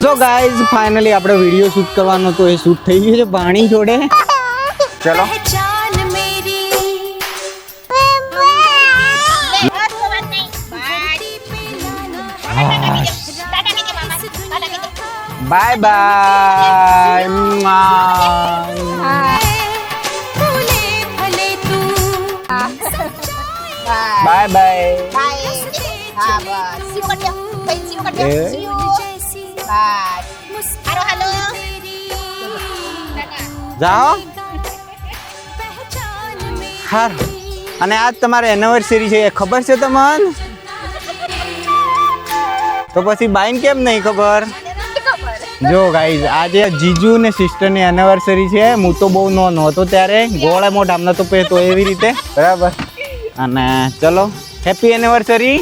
તો guys finally આપણે video shoot કરવાનો તો એ શૂટ થઈ ગયો છે પાણી જોડે. ચલો બાય બાય. Bye bye. જાઓ હાર. અને આજ તમારે એનિવર્સરી છે ખબર છે તમને? તો પછી બાઈન કેમ નહીં ખબર? જો ગાઈઝ આજે જીજુ ને સિસ્ટર ની એનિવર્સરી છે. હું તો બહુ નાનો હતો ત્યારે ગોળા મોઢ આમને તો પહેતો એવી રીતે બરાબર. અને ચલો હેપી એનિવર્સરી.